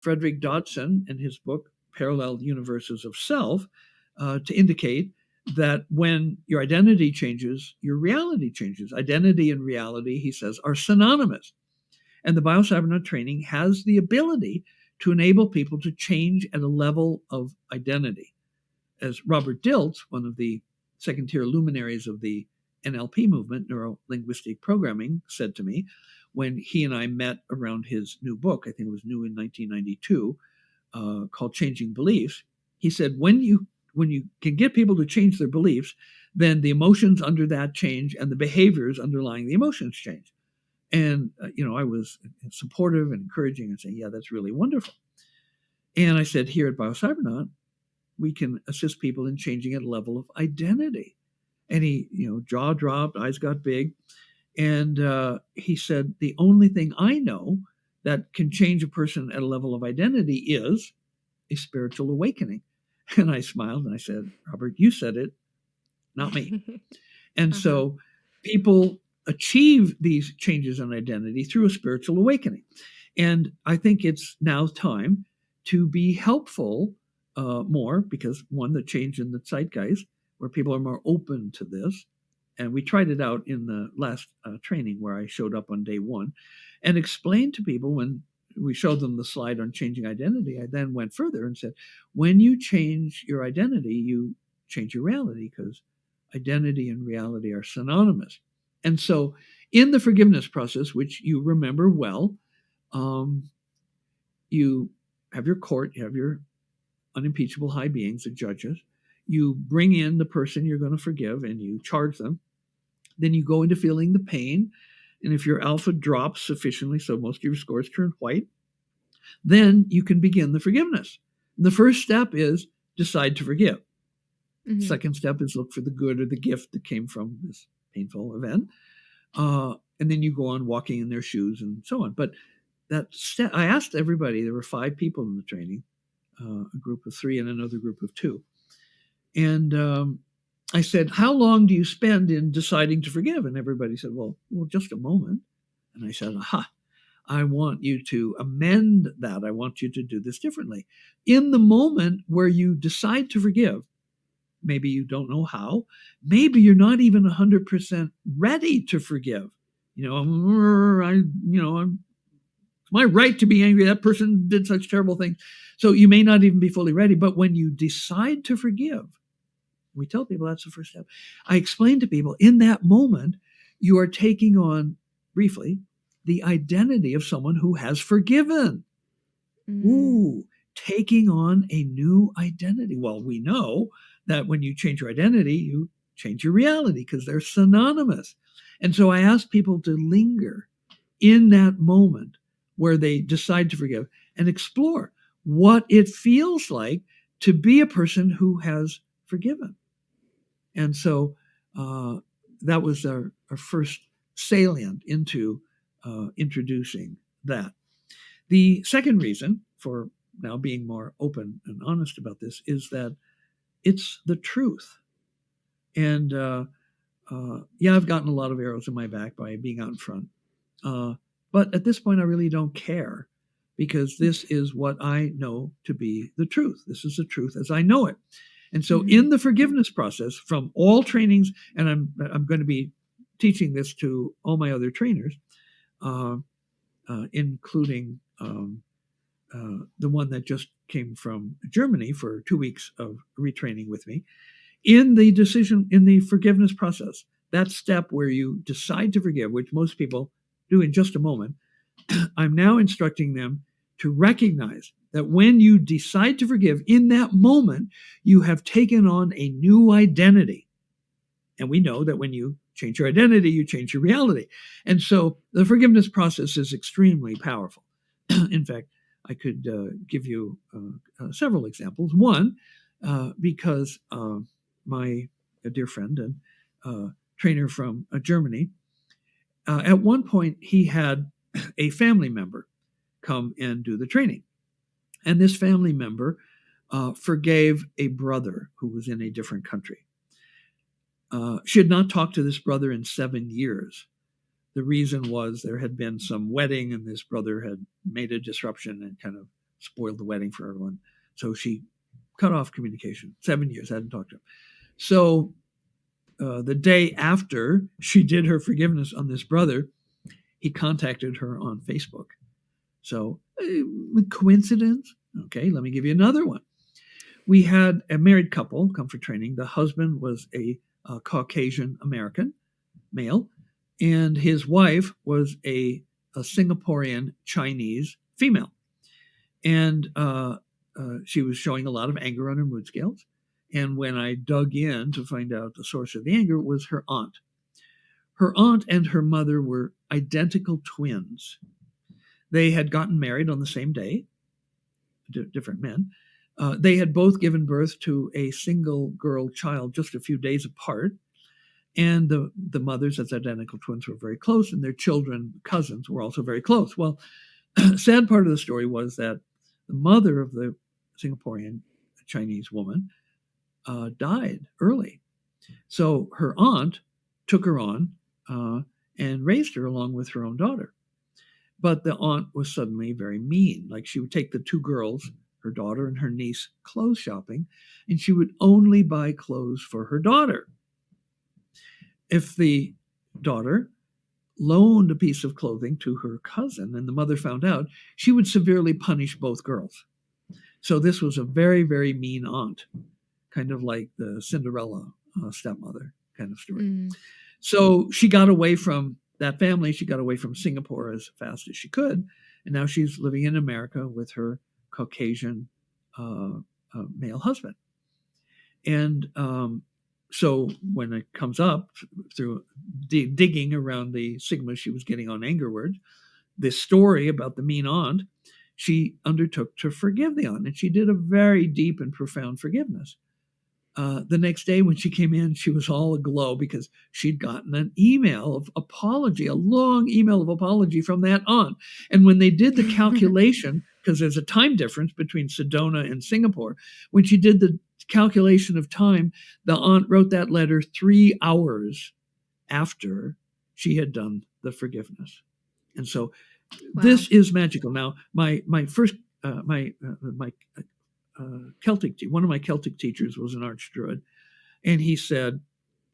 Frederick Dodson in his book, Parallel Universes of Self, to indicate that when your identity changes, your reality changes. Identity and reality, he says, are synonymous. And the biocybernaut training has the ability to enable people to change at a level of identity. As Robert Dilts, one of the second-tier luminaries of the NLP movement, neuro-linguistic programming, said to me when he and I met around his new book, I think it was new in 1992, called Changing Beliefs. He said, when you can get people to change their beliefs, then the emotions under that change and the behaviors underlying the emotions change. And, I was supportive and encouraging and saying, yeah, that's really wonderful. And I said, here at Biocybernaut, we can assist people in changing at a level of identity. And he, jaw dropped, eyes got big. And he said, the only thing I know that can change a person at a level of identity is a spiritual awakening. And I smiled and I said, Robert, you said it, not me. And so people achieve these changes in identity through a spiritual awakening. And I think it's now time to be helpful more because, one, the change in the zeitgeist, where people are more open to this. And we tried it out in the last training where I showed up on day one and explained to people when we showed them the slide on changing identity. I then went further and said, when you change your identity, you change your reality because identity and reality are synonymous. And so in the forgiveness process, which you remember well, you have your court, you have your unimpeachable high beings, the judges. You bring in the person you're going to forgive and you charge them. Then you go into feeling the pain. And if your alpha drops sufficiently, so most of your scores turn white, then you can begin the forgiveness. The first step is decide to forgive. Mm-hmm. Second step is look for the good or the gift that came from this painful event. And then you go on walking in their shoes and so on. But that step, I asked everybody, there were 5 people in the training, a group of 3 and another group of 2. And I said, how long do you spend in deciding to forgive? And everybody said, well, just a moment. And I said, I want you to amend that. I want you to do this differently. In the moment where you decide to forgive, maybe you don't know how, maybe you're not even 100% ready to forgive. It's my right to be angry. That person did such terrible things. So you may not even be fully ready. But when you decide to forgive, we tell people that's the first step. I explain to people in that moment, you are taking on, briefly, the identity of someone who has forgiven. Taking on a new identity. Well, we know that when you change your identity, you change your reality because they're synonymous. And so I ask people to linger in that moment where they decide to forgive and explore what it feels like to be a person who has forgiven. And so that was our first salient into introducing that. The second reason for now being more open and honest about this is that it's the truth. And I've gotten a lot of arrows in my back by being out in front. But at this point, I really don't care because this is what I know to be the truth. This is the truth as I know it. And so in the forgiveness process from all trainings, and I'm going to be teaching this to all my other trainers, including the one that just came from Germany for 2 weeks of retraining with me, in the forgiveness process, that step where you decide to forgive, which most people do in just a moment, I'm now instructing them to recognize that when you decide to forgive, in that moment, you have taken on a new identity. And we know that when you change your identity, you change your reality. And so the forgiveness process is extremely powerful. In fact, I could give you several examples. One, because my dear friend and trainer from Germany, at one point he had a family member come and do the training. And this family member forgave a brother who was in a different country. She had not talked to this brother in 7 years. The reason was there had been some wedding and this brother had made a disruption and kind of spoiled the wedding for everyone. So she cut off communication. 7 years, hadn't talked to him. So the day after she did her forgiveness on this brother, he contacted her on Facebook. So coincidence? Okay, let me give you another one. We had a married couple come for training. The husband was a Caucasian American male, and his wife was a Singaporean Chinese female. And she was showing a lot of anger on her mood scales. And when I dug in to find out the source of the anger, it was her aunt. Her aunt and her mother were identical twins. They had gotten married on the same day, different men. They had both given birth to a single girl child just a few days apart. And the mothers, as identical twins, were very close, and their children, cousins, were also very close. Well, sad part of the story was that the mother of the Singaporean Chinese woman died early. So her aunt took her on and raised her along with her own daughter. But the aunt was suddenly very mean. Like, she would take the two girls, her daughter and her niece, clothes shopping, and she would only buy clothes for her daughter. If the daughter loaned a piece of clothing to her cousin and the mother found out, she would severely punish both girls. So this was a very, very mean aunt, kind of like the Cinderella stepmother kind of story. Mm. So she got away from that family. She got away from Singapore as fast as she could. And now she's living in America with her Caucasian male husband. And so when it comes up through digging around the stigma she was getting on anger words, this story about the mean aunt, she undertook to forgive the aunt. And she did a very deep and profound forgiveness. The next day when she came in, she was all aglow because she'd gotten an email of apology, a long email of apology from that aunt. And when they did the calculation, because there's a time difference between Sedona and Singapore, when she did the calculation of time, the aunt wrote that letter 3 hours after she had done the forgiveness. And so this is magical. Now, my first, Celtic, one of my Celtic teachers was an archdruid, and he said,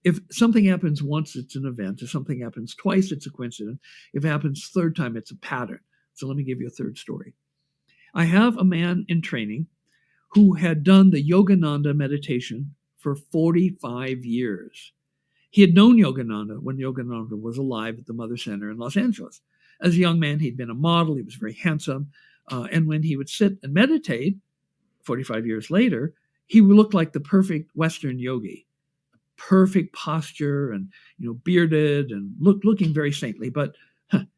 if something happens once, it's an event. If something happens twice, it's a coincidence. If it happens third time, it's a pattern. So let me give you a third story. I have a man in training who had done the Yogananda meditation for 45 years. He had known Yogananda when Yogananda was alive at the Mother Center in Los Angeles. As a young man, he'd been a model. He was very handsome. And when he would sit and meditate, 45 years later, he looked like the perfect Western yogi, perfect posture and, bearded and looking very saintly. But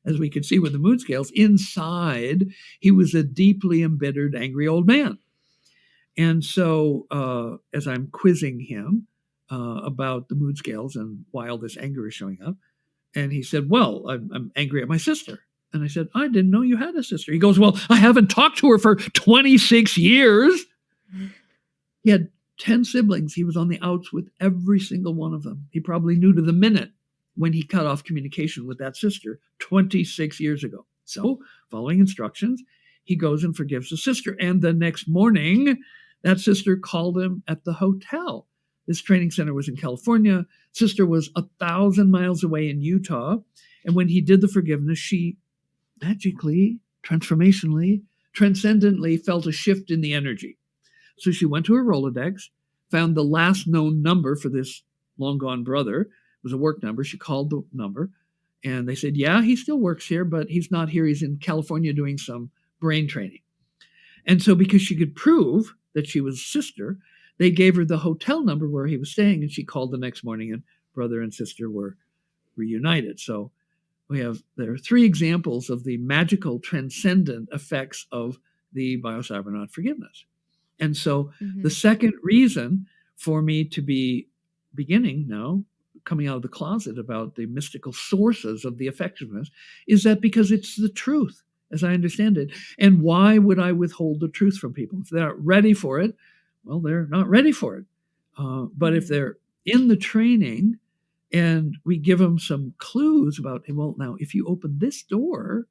as we could see with the mood scales, inside, he was a deeply embittered, angry old man. And so as I'm quizzing him about the mood scales and why all this anger is showing up, and he said, well, I'm angry at my sister. And I said, I didn't know you had a sister. He goes, well, I haven't talked to her for 26 years. He had 10 siblings. He was on the outs with every single one of them. He probably knew to the minute when he cut off communication with that sister 26 years ago. So, following instructions, he goes and forgives the sister. And the next morning, that sister called him at the hotel. This training center was in California. Sister was 1,000 miles away in Utah. And when he did the forgiveness, she magically, transformationally, transcendently felt a shift in the energy. So she went to her Rolodex, found the last known number for this long-gone brother. It was a work number. She called the number, and they said, yeah, he still works here, but he's not here. He's in California doing some brain training. And so because she could prove that she was a sister, they gave her the hotel number where he was staying, and she called the next morning, and brother and sister were reunited. So there are 3 examples of the magical, transcendent effects of the Biocybernaut forgiveness. And so the second reason for me to be beginning now, coming out of the closet about the mystical sources of the effectiveness, is that because it's the truth, as I understand it. And why would I withhold the truth from people? If they're not ready for it, well, they're not ready for it. But if they're in the training and we give them some clues about, well, now, if you open this door,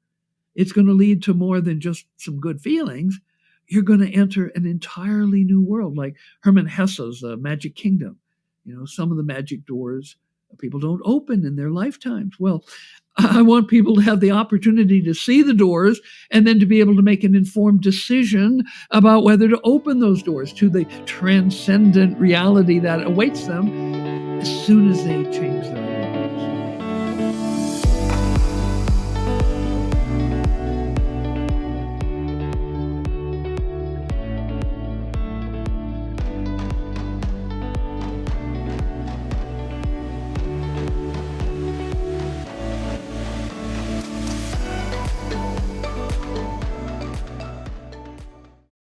it's going to lead to more than just some good feelings. you're going to enter an entirely new world, like Hermann Hesse's Magic Kingdom. Some of the magic doors people don't open in their lifetimes. Well, I want people to have the opportunity to see the doors and then to be able to make an informed decision about whether to open those doors to the transcendent reality that awaits them as soon as they change their